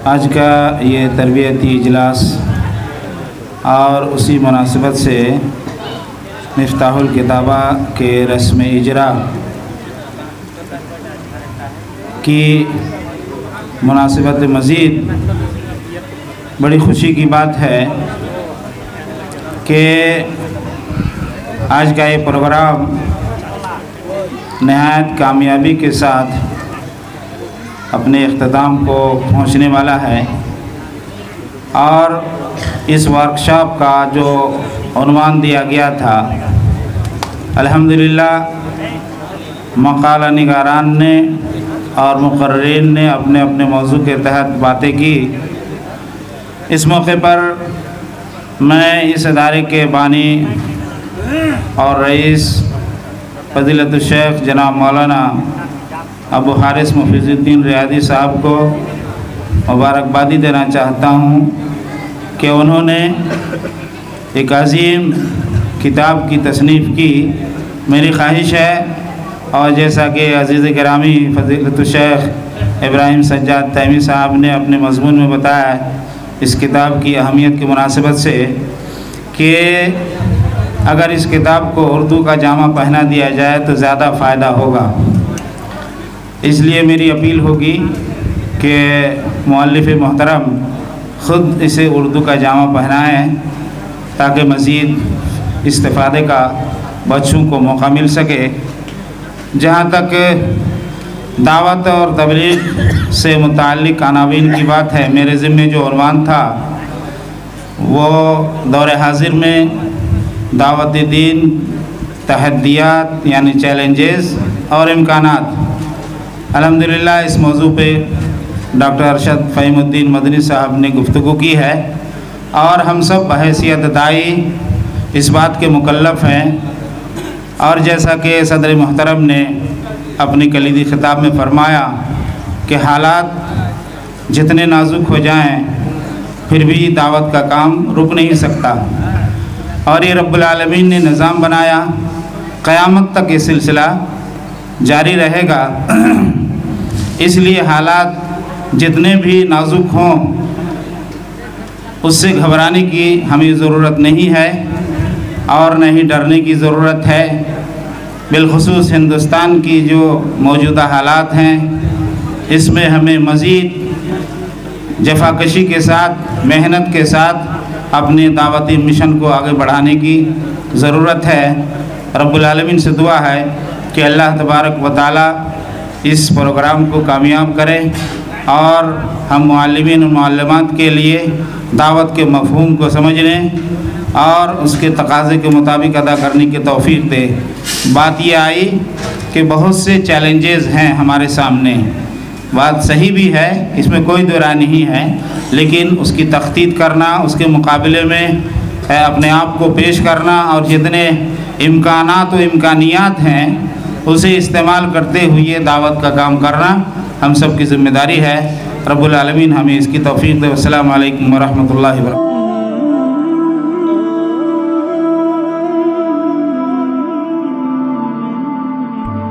आज का ये तरबियती इजलास और उसी मुनासिबत से मिफ्ताहुल किताबा के रस्म इजरा की मुनासिबत मज़ीद बड़ी ख़ुशी की बात है कि आज का ये प्रोग्राम नहायत कामयाबी के साथ अपने इख्तिताम को पहुंचने वाला है। और इस वर्कशॉप का जो उन्वान दिया गया था, अल्हम्दुलिल्लाह मकाला निगारान ने और मुकर्रिरीन ने अपने अपने मौजू के तहत बातें की। इस मौके पर मैं इस अदारे के बानी और रईस फ़ज़ीलतुल शेख जनाब मौलाना अबू हारिस मुफीजुद्दीन रियादी साहब को मुबारकबादी देना चाहता हूँ कि उन्होंने एक अज़ीम किताब की तसनीफ़ की। मेरी ख्वाहिश है और जैसा कि अज़ीज़ गिरामी फ़ज़ीलतुल शेख इब्राहिम सज्जाद तैमी साहब ने अपने मज़मून में बताया इस किताब की अहमियत की मुनासिबत से कि अगर इस किताब को उर्दू का जामा पहना दिया जाए तो ज़्यादा फ़ायदा होगा। इसलिए मेरी अपील होगी कि मुअल्लिफ़ मोहतरम ख़ुद इसे उर्दू का जामा पहनाएँ ताकि मज़ीद इस्तिफ़ादे का बच्चों को मौका मिल सके। जहाँ तक दावत और तबलीग से मुताल्लिक़ अनावीन की बात है, मेरे ज़िम्मे जो उन्वान था वो दौर हाज़िर में दावत दीन, तहद्दियात यानी चैलेंजेस और इम्कानात। अल्हम्दुलिल्लाह इस मौजू पे डॉक्टर अरशद फ़हीमुद्दीन मदनी साहब ने गुफ्तगू की है और हम सब बहैसियत दाई इस बात के मुकल्लफ़ हैं। और जैसा कि सदर मोहतरम ने अपनी कलीदी ख़िताब में फ़रमाया कि हालात जितने नाजुक हो जाएं फिर भी दावत का काम रुक नहीं सकता और ये रब्बुल आलमीन ने निज़ाम बनाया, क़यामत तक ये सिलसिला जारी रहेगा। इसलिए हालात जितने भी नाजुक हों उससे घबराने की हमें ज़रूरत नहीं है और न ही डरने की ज़रूरत है। बिलख़ुसूस हिंदुस्तान की जो मौजूदा हालात हैं इसमें हमें मज़ीद जफ़ाकशी के साथ, मेहनत के साथ अपने दावती मिशन को आगे बढ़ाने की ज़रूरत है। रब्बुल आलमीन से दुआ है कि अल्लाह तबारक व तआला इस प्रोग्राम को कामयाब करें और हम मुअल्लिमीन और मुअल्लिमात के लिए दावत के मफ़हूम को समझने और उसके तकाज़े के मुताबिक अदा करने की तौफ़ीक़ दे। बात ये आई कि बहुत से चैलेंजेस हैं हमारे सामने, बात सही भी है, इसमें कोई दो राय नहीं है, लेकिन उसकी तख्तीत करना, उसके मुकाबले में अपने आप को पेश करना और जितने इम्कानात व इम्कानियात हैं उसे इस्तेमाल करते हुए दावत का काम करना हम सब की ज़िम्मेदारी है। रब्बुल आलमीन हमें इसकी तौफ़ीक़ दे। अस्सलामु अलैकुम व रहमतुल्लाहि व बरकातहू।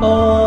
Oh